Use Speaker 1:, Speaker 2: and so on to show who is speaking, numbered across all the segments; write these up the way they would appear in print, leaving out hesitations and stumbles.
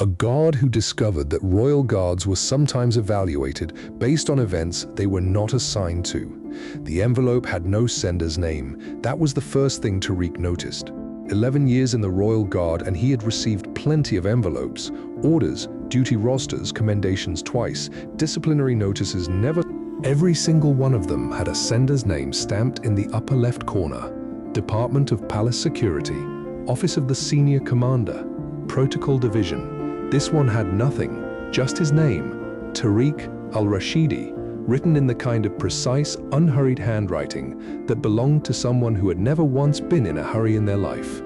Speaker 1: A guard who discovered that royal guards were sometimes evaluated based on events they were not assigned to. The envelope had no sender's name. That was the first thing Tariq noticed. 11 years in the Royal Guard and he had received plenty of envelopes, orders, duty rosters, commendations twice, disciplinary notices never. Every single one of them had a sender's name stamped in the upper left corner. Department of Palace Security, Office of the Senior Commander, Protocol Division. This one had nothing, just his name, Tariq al-Rashidi, written in the kind of precise, unhurried handwriting that belonged to someone who had never once been in a hurry in their life.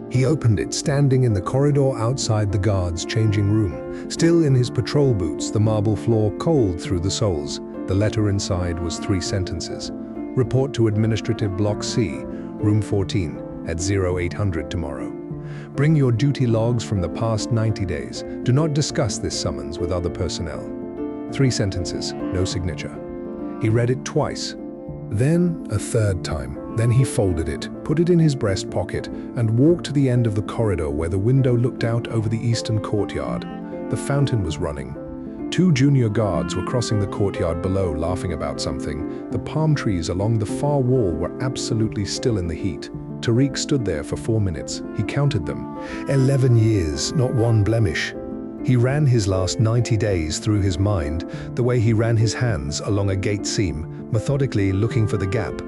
Speaker 1: He opened it, standing in the corridor outside the guards' changing room, still in his patrol boots, the marble floor cold through the soles. The letter inside was 3 sentences. Report to Administrative Block C, Room 14, at 0800 tomorrow. Bring your duty logs from the past 90 days. Do not discuss this summons with other personnel. 3 sentences, no signature. He read it twice, then a third time. Then he folded it, put it in his breast pocket, and walked to the end of the corridor where the window looked out over the eastern courtyard. The fountain was running. 2 junior guards were crossing the courtyard below, laughing about something. The palm trees along the far wall were absolutely still in the heat. Tariq stood there for 4 minutes. He counted them. 11 years, not one blemish. He ran his last 90 days through his mind, the way he ran his hands along a gate seam, methodically looking for the gap.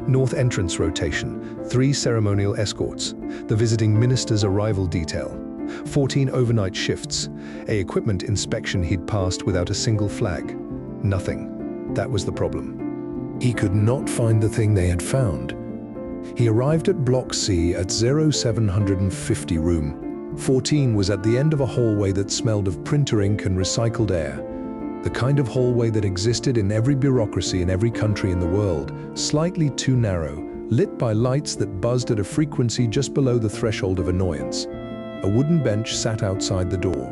Speaker 1: North entrance rotation, 3 ceremonial escorts, the visiting minister's arrival detail, 14 overnight shifts, an equipment inspection he'd passed without a single flag. Nothing. That was the problem. He could not find the thing they had found. He arrived at Block C at 0750 room. 14 was at the end of a hallway that smelled of printer ink and recycled air. The kind of hallway that existed in every bureaucracy in every country in the world, slightly too narrow, lit by lights that buzzed at a frequency just below the threshold of annoyance. A wooden bench sat outside the door.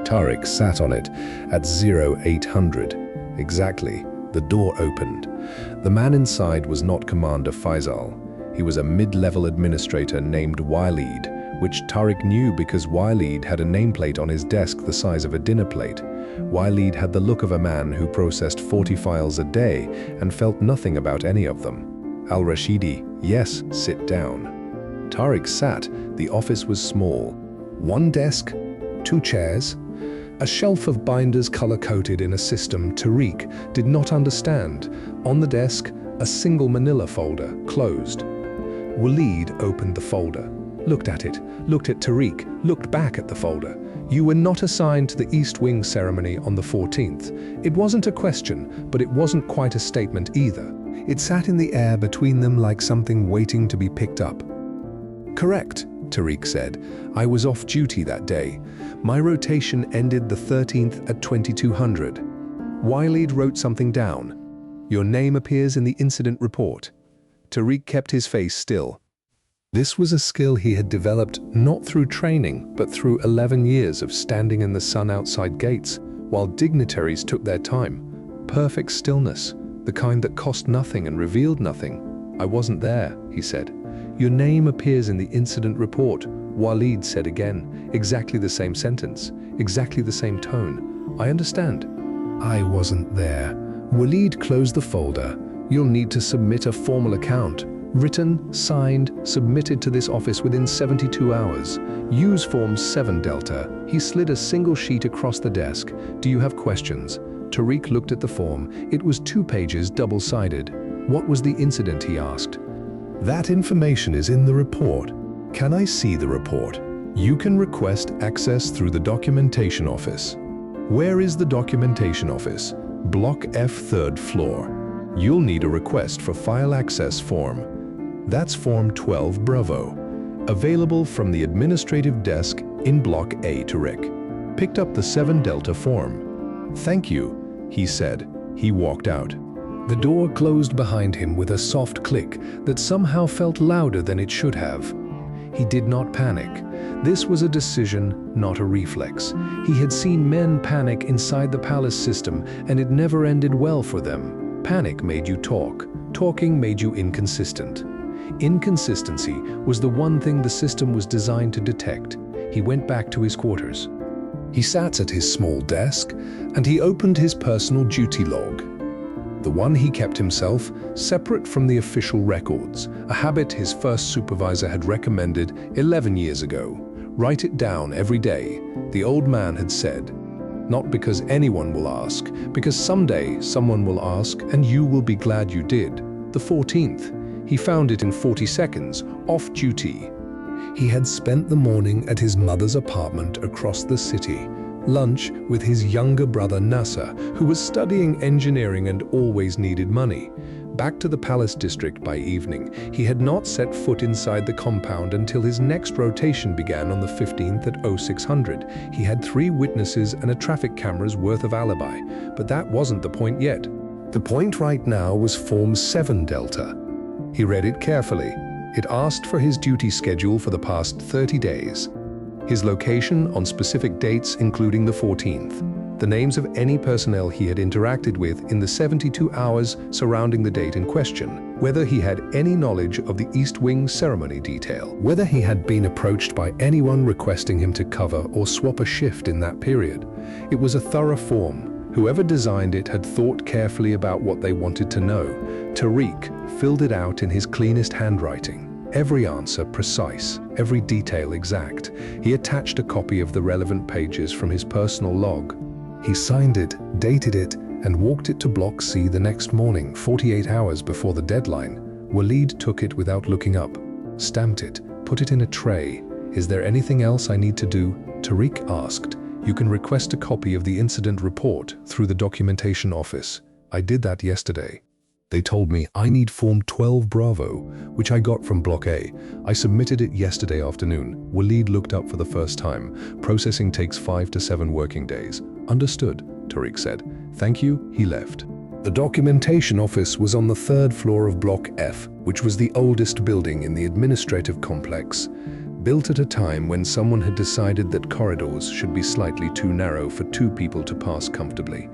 Speaker 1: Tariq sat on it at 0800. Exactly. The door opened. The man inside was not Commander Faisal. He was a mid-level administrator named Waleed, which Tariq knew because Waleed had a nameplate on his desk the size of a dinner plate. Waleed had the look of a man who processed 40 files a day and felt nothing about any of them. Al-Rashidi, yes, sit down. Tariq sat. The office was small. 1 desk, 2 chairs, a shelf of binders color-coded in a system Tariq did not understand. On the desk, a single manila folder, closed. Waleed opened the folder, looked at it, looked at Tariq, looked back at the folder. You were not assigned to the East Wing ceremony on the 14th. It wasn't a question, but it wasn't quite a statement either. It sat in the air between them like something waiting to be picked up. Correct, Tariq said. I was off duty that day. My rotation ended the 13th at 2200. Waleed wrote something down. Your name appears in the incident report. Tariq kept his face still. This was a skill he had developed not through training, but through 11 years of standing in the sun outside gates, while dignitaries took their time. Perfect stillness, the kind that cost nothing and revealed nothing. I wasn't there, he said. Your name appears in the incident report, Waleed said again, exactly the same sentence, exactly the same tone. I understand. I wasn't there. Waleed closed the folder. You'll need to submit a formal account. Written, signed, submitted to this office within 72 hours. Use Form 7 Delta. He slid a single sheet across the desk. Do you have questions? Tariq looked at the form. It was 2 pages, double-sided. What was the incident, he asked. That information is in the report. Can I see the report? You can request access through the documentation office. Where is the documentation office? Block F, 3rd floor. You'll need a request for file access form. That's Form 12 Bravo. Available from the administrative desk in Block A, Tariq. Picked up the 7 Delta form. Thank you, he said. He walked out. The door closed behind him with a soft click that somehow felt louder than it should have. He did not panic. This was a decision, not a reflex. He had seen men panic inside the palace system, and it never ended well for them. Panic made you talk. Talking made you inconsistent. Inconsistency was the one thing the system was designed to detect. He went back to his quarters. He sat at his small desk and he opened his personal duty log. The one he kept himself, separate from the official records, a habit his first supervisor had recommended 11 years ago. Write it down every day, the old man had said. Not because anyone will ask, because someday someone will ask and you will be glad you did. The 14th. He found it in 40 seconds, off duty. He had spent the morning at his mother's apartment across the city, lunch with his younger brother Nasser, who was studying engineering and always needed money. Back to the Palace District by evening, he had not set foot inside the compound until his next rotation began on the 15th at 0600. He had 3 witnesses and a traffic camera's worth of alibi, but that wasn't the point yet. The point right now was Form 7 Delta. He read it carefully. It asked for his duty schedule for the past 30 days. His location on specific dates including the 14th. The names of any personnel he had interacted with in the 72 hours surrounding the date in question, whether he had any knowledge of the East Wing ceremony detail, whether he had been approached by anyone requesting him to cover or swap a shift in that period. It was a thorough form. Whoever designed it had thought carefully about what they wanted to know. Tariq filled it out in his cleanest handwriting. Every answer precise, every detail exact. He attached a copy of the relevant pages from his personal log. He signed it, dated it, and walked it to Block C the next morning, 48 hours before the deadline. Waleed took it without looking up, stamped it, put it in a tray. "Is there anything else I need to do?" Tariq asked. "You can request a copy of the incident report through the documentation office. I did that yesterday. They told me I need Form 12 Bravo, which I got from Block A. I submitted it yesterday afternoon." Waleed looked up for the first time. "Processing takes 5 to 7 working days." "Understood," Tariq said. "Thank you." He left. The documentation office was on the 3rd floor of Block F, which was the oldest building in the administrative complex. Built at a time when someone had decided that corridors should be slightly too narrow for 2 people to pass comfortably.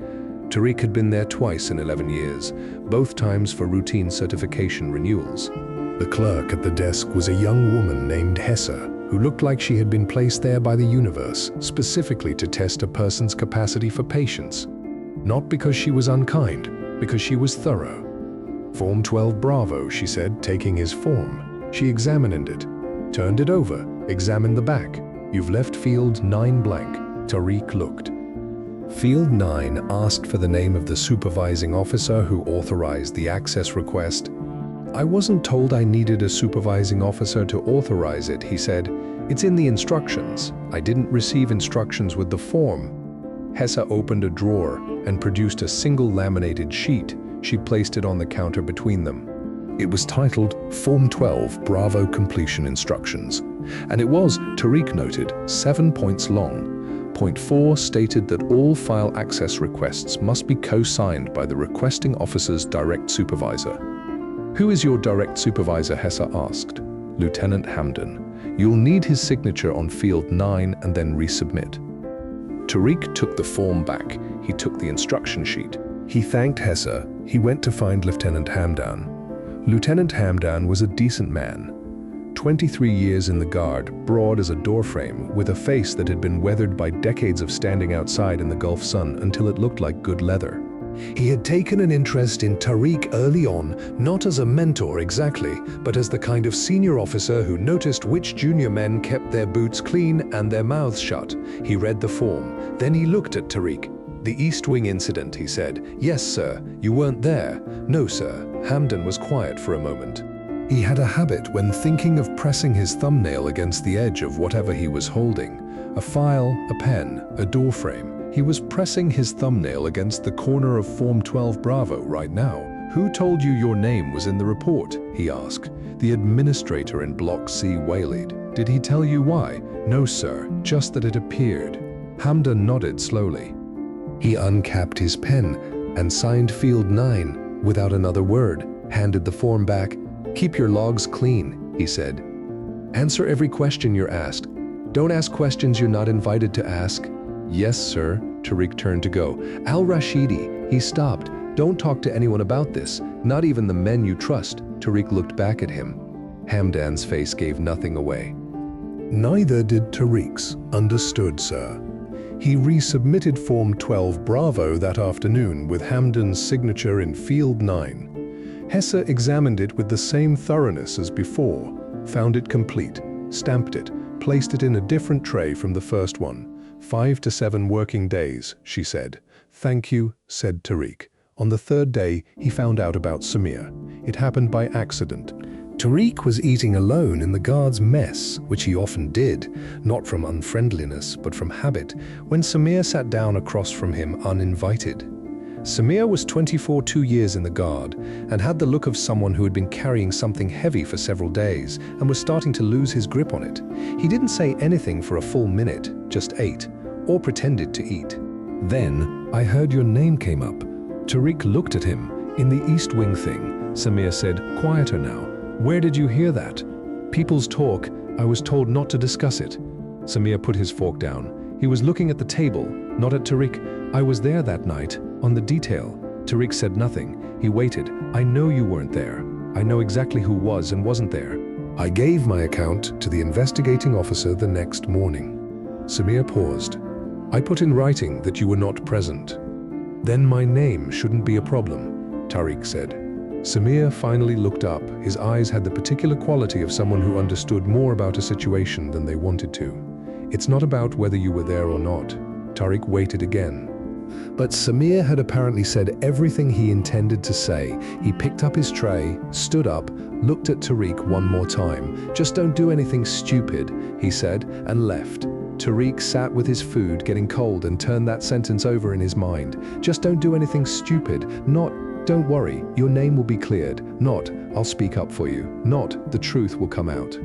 Speaker 1: Tariq had been there twice in 11 years, both times for routine certification renewals. The clerk at the desk was a young woman named Hessa, who looked like she had been placed there by the universe, specifically to test a person's capacity for patience. Not because she was unkind, because she was thorough. "Form 12 Bravo," she said, taking his form. She examined it, turned it over, examined the back. "You've left field 9 blank." Tariq looked. Field 9 asked for the name of the supervising officer who authorized the access request. "I wasn't told I needed a supervising officer to authorize it," he said. "It's in the instructions. I didn't receive instructions with the form." Hessa opened a drawer and produced a single laminated sheet. She placed it on the counter between them. It was titled Form 12 Bravo Completion Instructions, and it was, Tariq noted, 7 points long. Point 4 stated that all file access requests must be co-signed by the requesting officer's direct supervisor. "Who is your direct supervisor?" Hessa asked. "Lieutenant Hamdan. You'll need his signature on Field 9 and then resubmit." Tariq took the form back. He took the instruction sheet. He thanked Hessa. He went to find Lieutenant Hamdan. Lieutenant Hamdan was a decent man. 23 years in the Guard, broad as a doorframe, with a face that had been weathered by decades of standing outside in the Gulf sun until it looked like good leather. He had taken an interest in Tariq early on, not as a mentor exactly, but as the kind of senior officer who noticed which junior men kept their boots clean and their mouths shut. He read the form. Then he looked at Tariq. "The East Wing incident," he said. "Yes, sir. You weren't there." "No, sir." Hamdan was quiet for a moment. He had a habit when thinking of pressing his thumbnail against the edge of whatever he was holding. A file, a pen, a doorframe. He was pressing his thumbnail against the corner of Form 12 Bravo right now. "Who told you your name was in the report?" he asked. The administrator in Block C wailed. "Did he tell you why?" "No, sir, just that it appeared." Hamdan nodded slowly. He uncapped his pen and signed Field 9 without another word, handed the form back. "Keep your logs clean," he said. "Answer every question you're asked. Don't ask questions you're not invited to ask." "Yes, sir." Tariq turned to go. "Al-Rashidi," he stopped. "Don't talk to anyone about this, not even the men you trust." Tariq looked back at him. Hamdan's face gave nothing away. Neither did Tariq's. "Understood, sir." He resubmitted Form 12 Bravo that afternoon with Hamdan's signature in Field 9. Hesse examined it with the same thoroughness as before, found it complete, stamped it, placed it in a different tray from the first one. 5 to 7 working days, she said. Thank you, said Tariq. On the third day, he found out about Samir. It happened by accident. Tariq was eating alone in the guard's mess, which he often did, not from unfriendliness, but from habit, when Samir sat down across from him uninvited. Samir was 24, 2 years in the guard, and had the look of someone who had been carrying something heavy for several days and was starting to lose his grip on it. He didn't say anything for a full minute, just ate, or pretended to eat. Then, I heard your name came up. Tariq looked at him. In the East Wing thing, Samir said, quieter now. Where did you hear that? People's talk. I was told not to discuss it. Samir put his fork down. He was looking at the table, not at Tariq. I was there that night, on the detail. Tariq said nothing. He waited. I know you weren't there. I know exactly who was and wasn't there. I gave my account to the investigating officer the next morning. Samir paused. I put in writing that you were not present. Then my name shouldn't be a problem, Tariq said. Samir finally looked up. His eyes had the particular quality of someone who understood more about a situation than they wanted to. It's not about whether you were there or not. Tariq waited again. But Samir had apparently said everything he intended to say. He picked up his tray, stood up, looked at Tariq one more time. Just don't do anything stupid, he said, and left. Tariq sat with his food getting cold and turned that sentence over in his mind. Just don't do anything stupid, not don't worry, your name will be cleared. Not, I'll speak up for you. Not, the truth will come out.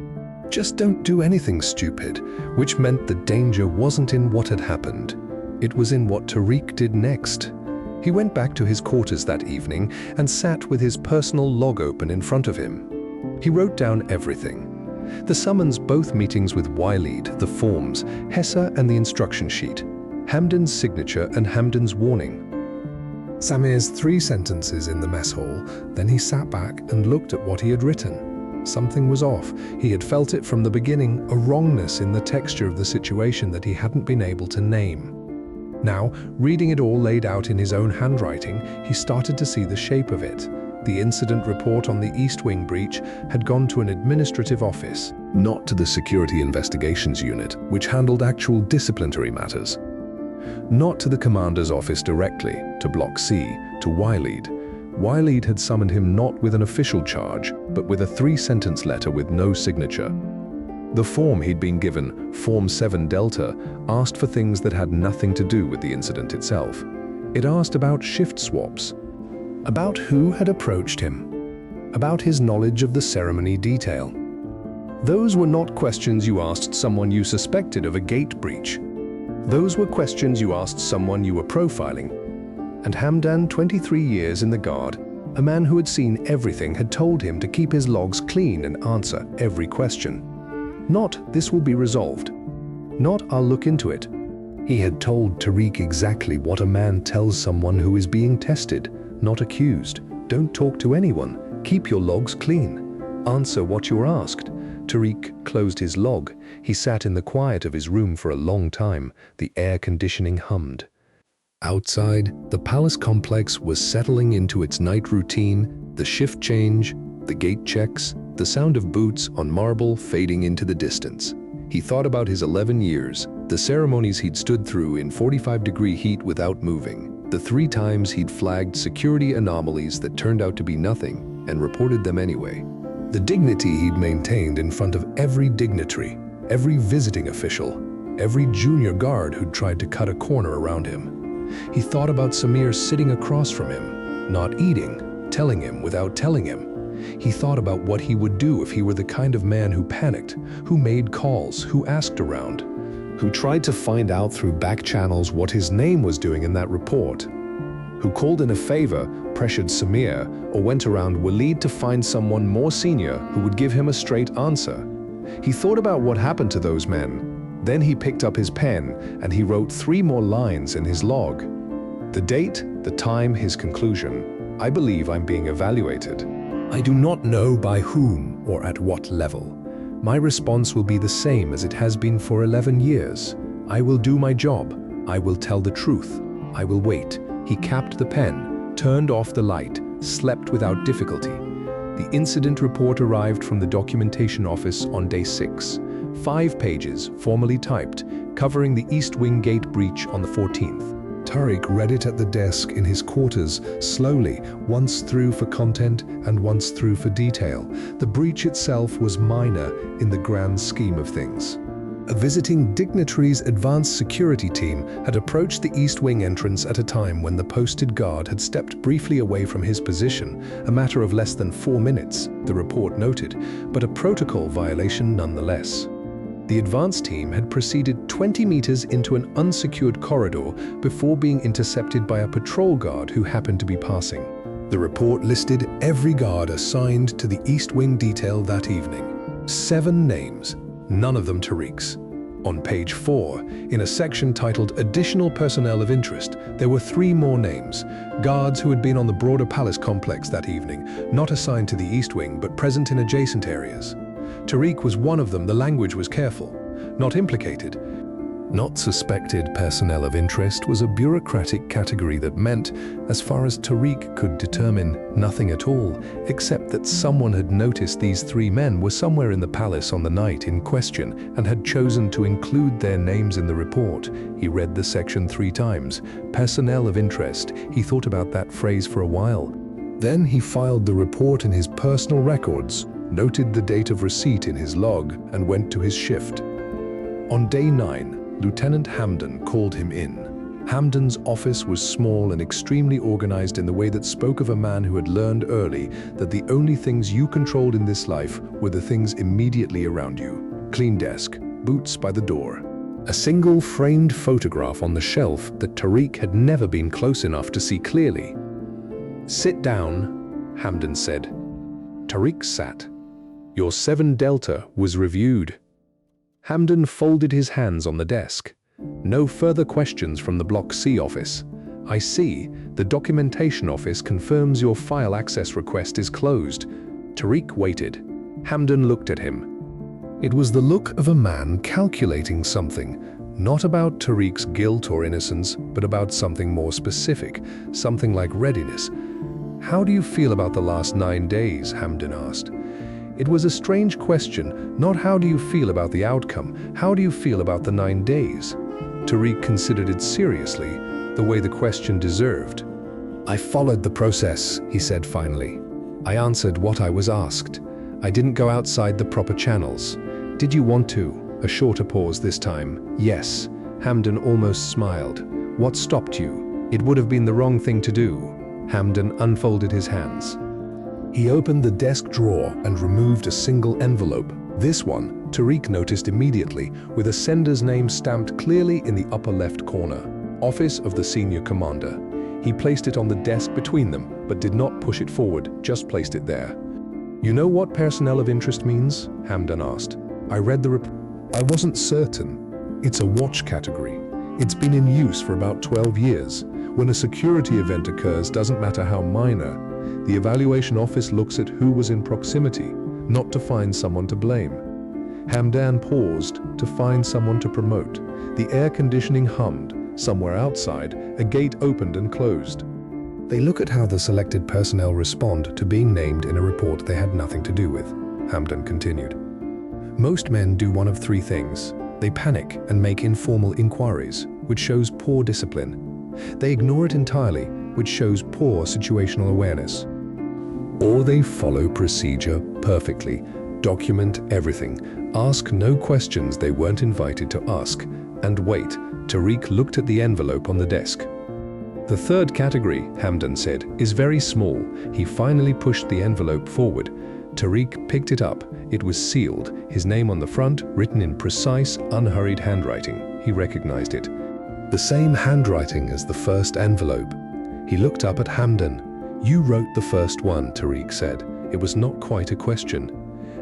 Speaker 1: Just don't do anything stupid, which meant the danger wasn't in what had happened. It was in what Tariq did next. He went back to his quarters that evening and sat with his personal log open in front of him. He wrote down everything. The summons, both meetings with Wilead, the forms, Hesse and the instruction sheet, Hamdan's signature and Hamdan's warning. Samir's 3 sentences in the mess hall, then he sat back and looked at what he had written. Something was off. He had felt it from the beginning, a wrongness in the texture of the situation that he hadn't been able to name. Now, reading it all laid out in his own handwriting, he started to see the shape of it. The incident report on the East Wing breach had gone to an administrative office, not to the Security Investigations Unit, which handled actual disciplinary matters. Not to the commander's office directly, to Block C, to Wilead. Wilead had summoned him not with an official charge, but with a 3-sentence letter with no signature. The form he'd been given, Form 7 Delta, asked for things that had nothing to do with the incident itself. It asked about shift swaps, about who had approached him, about his knowledge of the ceremony detail. Those were not questions you asked someone you suspected of a gate breach. Those were questions you asked someone you were profiling. And Hamdan, 23 years in the guard, a man who had seen everything, had told him to keep his logs clean and answer every question. Not, this will be resolved. Not, I'll look into it. He had told Tariq exactly what a man tells someone who is being tested, not accused. Don't talk to anyone. Keep your logs clean. Answer what you're asked. Tariq closed his log. He sat in the quiet of his room for a long time. The air conditioning hummed. Outside, the palace complex was settling into its night routine, the shift change, the gate checks, the sound of boots on marble fading into the distance. He thought about his 11 years, the ceremonies he'd stood through in 45-degree heat without moving, the 3 times he'd flagged security anomalies that turned out to be nothing and reported them anyway. The dignity he'd maintained in front of every dignitary, every visiting official, every junior guard who'd tried to cut a corner around him. He thought about Samir sitting across from him, not eating, telling him without telling him. He thought about what he would do if he were the kind of man who panicked, who made calls, who asked around, who tried to find out through back channels what his name was doing in that report, who called in a favor, pressured Samir, or went around Wilead to find someone more senior who would give him a straight answer. He thought about what happened to those men. Then he picked up his pen and he wrote 3 more lines in his log. The date, the time, his conclusion. I believe I'm being evaluated. I do not know by whom or at what level. My response will be the same as it has been for 11 years. I will do my job. I will tell the truth. I will wait. He capped the pen, turned off the light, slept without difficulty. The incident report arrived from the documentation office on day 6. 5 pages, formally typed, covering the East Wing gate breach on the 14th. Tariq read it at the desk in his quarters, slowly, once through for content and once through for detail. The breach itself was minor in the grand scheme of things. A visiting dignitary's advanced security team had approached the East Wing entrance at a time when the posted guard had stepped briefly away from his position, a matter of less than 4 minutes, the report noted, but a protocol violation nonetheless. The advance team had proceeded 20 meters into an unsecured corridor before being intercepted by a patrol guard who happened to be passing. The report listed every guard assigned to the East Wing detail that evening. 7 names, none of them Tariq's. On page 4, in a section titled Additional Personnel of Interest, there were 3 more names, guards who had been on the broader palace complex that evening, not assigned to the East Wing but present in adjacent areas. Tariq was one of them. The language was careful. Not implicated, not suspected personnel of interest was a bureaucratic category that meant, as far as Tariq could determine, nothing at all, except that someone had noticed these 3 men were somewhere in the palace on the night in question and had chosen to include their names in the report. He read the section 3 times. Personnel of interest. He thought about that phrase for a while. Then he filed the report in his personal records, noted the date of receipt in his log, and went to his shift. On day 9, Lieutenant Hamdan called him in. Hamdan's office was small and extremely organized in the way that spoke of a man who had learned early that the only things you controlled in this life were the things immediately around you. Clean desk, boots by the door. A single framed photograph on the shelf that Tariq had never been close enough to see clearly. "Sit down," Hamdan said. Tariq sat. "Your 7 Delta was reviewed." Hamdan folded his hands on the desk. "No further questions from the Block C office. I see. The documentation office confirms your file access request is closed." Tariq waited. Hamdan looked at him. It was the look of a man calculating something, not about Tariq's guilt or innocence, but about something more specific, something like readiness. "How do you feel about the last 9 days?" Hamdan asked. It was a strange question, not how do you feel about the outcome, how do you feel about the 9 days? Tariq considered it seriously, the way the question deserved. "I followed the process," he said finally. "I answered what I was asked. I didn't go outside the proper channels." "Did you want to?" A shorter pause this time. "Yes." Hamdan almost smiled. "What stopped you?" "It would have been the wrong thing to do." Hamdan unfolded his hands. He opened the desk drawer and removed a single envelope. This one, Tariq noticed immediately, with a sender's name stamped clearly in the upper left corner. Office of the Senior Commander. He placed it on the desk between them, but did not push it forward, just placed it there. "You know what personnel of interest means?" Hamdan asked. "I read the report. I wasn't certain. It's a watch category. It's been in use for about 12 years. When a security event occurs, doesn't matter how minor, the evaluation office looks at who was in proximity, not to find someone to blame." Hamdan paused to find someone to promote. The air conditioning hummed. Somewhere outside, a gate opened and closed. "They look at how the selected personnel respond to being named in a report they had nothing to do with," Hamdan continued. "Most men do one of 3 things. They panic and make informal inquiries, which shows poor discipline. They ignore it entirely, which shows poor situational awareness. Or they follow procedure perfectly, document everything, ask no questions they weren't invited to ask, and wait." Tariq looked at the envelope on the desk. "The 3rd category," Hamdan said, "is very small." He finally pushed the envelope forward. Tariq picked it up. It was sealed, his name on the front, written in precise, unhurried handwriting. He recognized it. The same handwriting as the first envelope. He looked up at Hamdan. "You wrote the first one," Tariq said. It was not quite a question.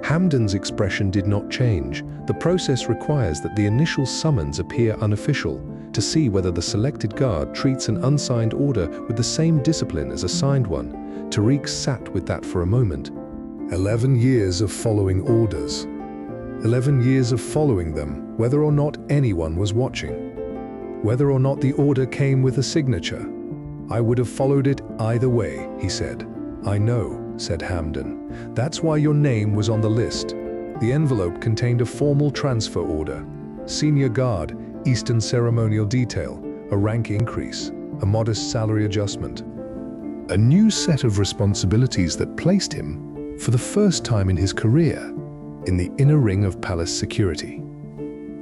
Speaker 1: Hamdan's expression did not change. The process requires that the initial summons appear unofficial, to see whether the selected guard treats an unsigned order with the same discipline as a signed one. Tariq sat with that for a moment. 11 years of following orders. 11 years of following them, whether or not anyone was watching. whether or not the order came with a signature. I would have followed it either way, he said. I know, said Hamden. That's why your name was on the list. The envelope contained a formal transfer order. Senior guard, Eastern ceremonial detail, a rank increase, a modest salary adjustment. A new set of responsibilities that placed him, for the first time in his career, in the inner ring of palace security.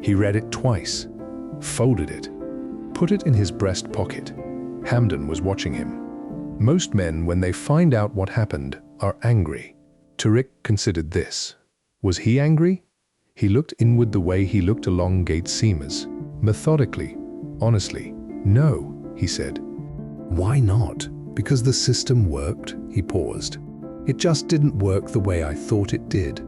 Speaker 1: He read it twice, folded it, put it in his breast pocket. Hamden was watching him. Most men, when they find out what happened, are angry. Tariq considered this. Was he angry? He looked inward the way he looked along Gate Seamers. Methodically, honestly. No, he said. Why not? Because the system worked, he paused. It just didn't work the way I thought it did.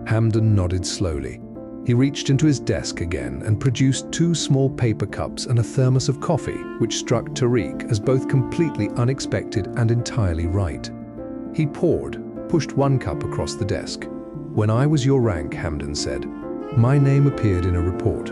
Speaker 1: Hamden nodded slowly. He reached into his desk again and produced 2 small paper cups and a thermos of coffee, which struck Tariq as both completely unexpected and entirely right. He poured, pushed 1 cup across the desk. When I was your rank, Hamden said, my name appeared in a report.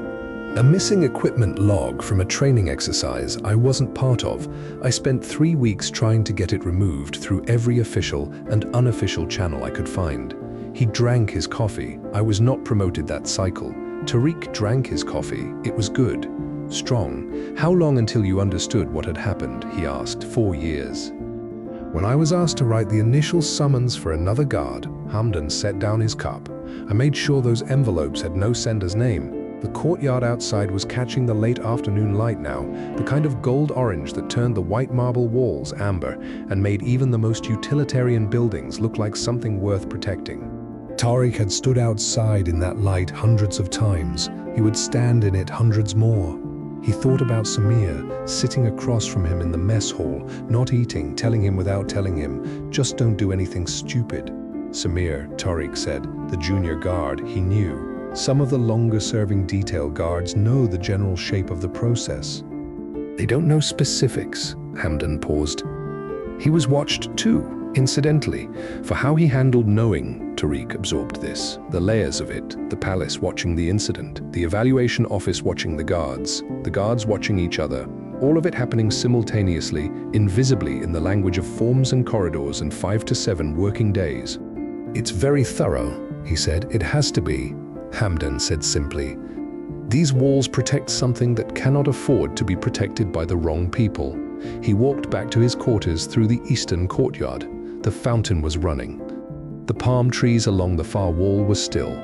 Speaker 1: A missing equipment log from a training exercise I wasn't part of. I spent 3 weeks trying to get it removed through every official and unofficial channel I could find. He drank his coffee. I was not promoted that cycle. Tariq drank his coffee. It was good, strong. How long until you understood what had happened? He asked. 4 years. When I was asked to write the initial summons for another guard, Hamden set down his cup. I made sure those envelopes had no sender's name. The courtyard outside was catching the late afternoon light now, the kind of gold-orange that turned the white marble walls amber and made even the most utilitarian buildings look like something worth protecting. Tariq had stood outside in that light hundreds of times. He would stand in it hundreds more. He thought about Samir, sitting across from him in the mess hall, not eating, telling him without telling him, just don't do anything stupid. Samir, Tariq said, the junior guard, he knew. Some of the longer-serving detail guards know the general shape of the process. They don't know specifics, Hamden paused. He was watched too, incidentally, for how he handled knowing. Tariq absorbed this, the layers of it, the palace watching the incident, the evaluation office watching the guards watching each other, all of it happening simultaneously, invisibly in the language of forms and corridors and 5 to 7 working days. It's very thorough, he said. It has to be, Hamden said simply. These walls protect something that cannot afford to be protected by the wrong people. He walked back to his quarters through the eastern courtyard. The fountain was running. The palm trees along the far wall were still.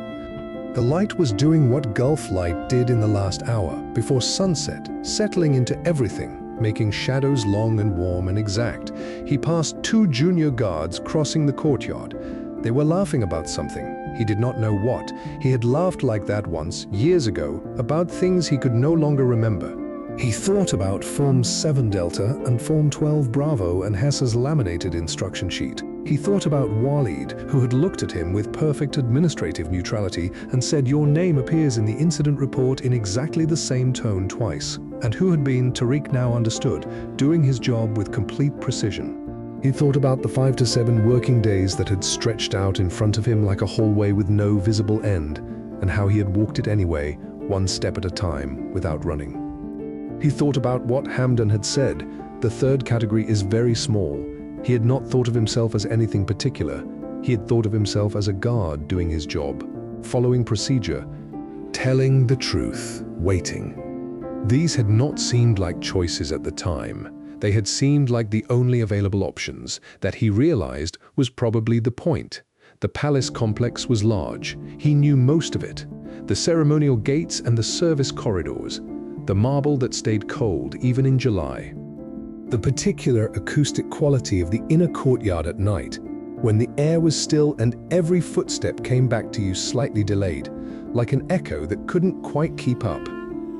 Speaker 1: The light was doing what Gulf light did in the last hour, before sunset, settling into everything, making shadows long and warm and exact. He passed 2 junior guards crossing the courtyard. They were laughing about something. He did not know what. He had laughed like that once, years ago, about things he could no longer remember. He thought about Form 7 Delta and Form 12 Bravo and Hess's laminated instruction sheet. He thought about Walid, who had looked at him with perfect administrative neutrality and said, your name appears in the incident report in exactly the same tone twice, and who had been, Tariq now understood, doing his job with complete precision. He thought about the 5 to 7 working days that had stretched out in front of him like a hallway with no visible end, and how he had walked it anyway, 1 step at a time, without running. He thought about what Hamden had said. The 3rd category is very small. He had not thought of himself as anything particular. He had thought of himself as a guard doing his job, following procedure, telling the truth, waiting. These had not seemed like choices at the time. They had seemed like the only available options. That he realized was probably the point. The palace complex was large. He knew most of it. The ceremonial gates and the service corridors. The marble that stayed cold even in July. The particular acoustic quality of the inner courtyard at night, when the air was still and every footstep came back to you slightly delayed, like an echo that couldn't quite keep up.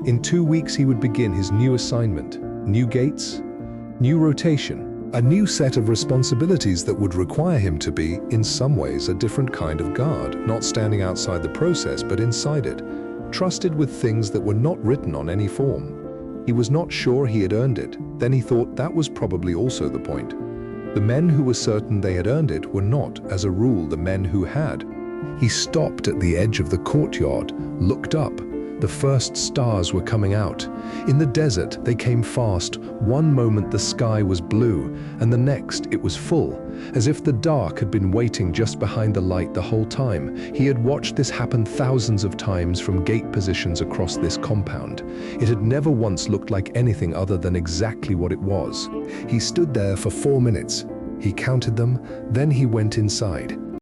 Speaker 1: In 2 weeks he would begin his new assignment, new gates, new rotation, a new set of responsibilities that would require him to be, in some ways, a different kind of guard, not standing outside the process but inside it, trusted with things that were not written on any form. He was not sure he had earned it. Then he thought that was probably also the point. The men who were certain they had earned it were not, as a rule, the men who had. He stopped at the edge of the courtyard, looked up. The first stars were coming out. In the desert, they came fast. One moment the sky was blue, and the next it was full, as if the dark had been waiting just behind the light the whole time. He had watched this happen thousands of times from gate positions across this compound. It had never once looked like anything other than exactly what it was. He stood there for 4 minutes. He counted them, then he went inside.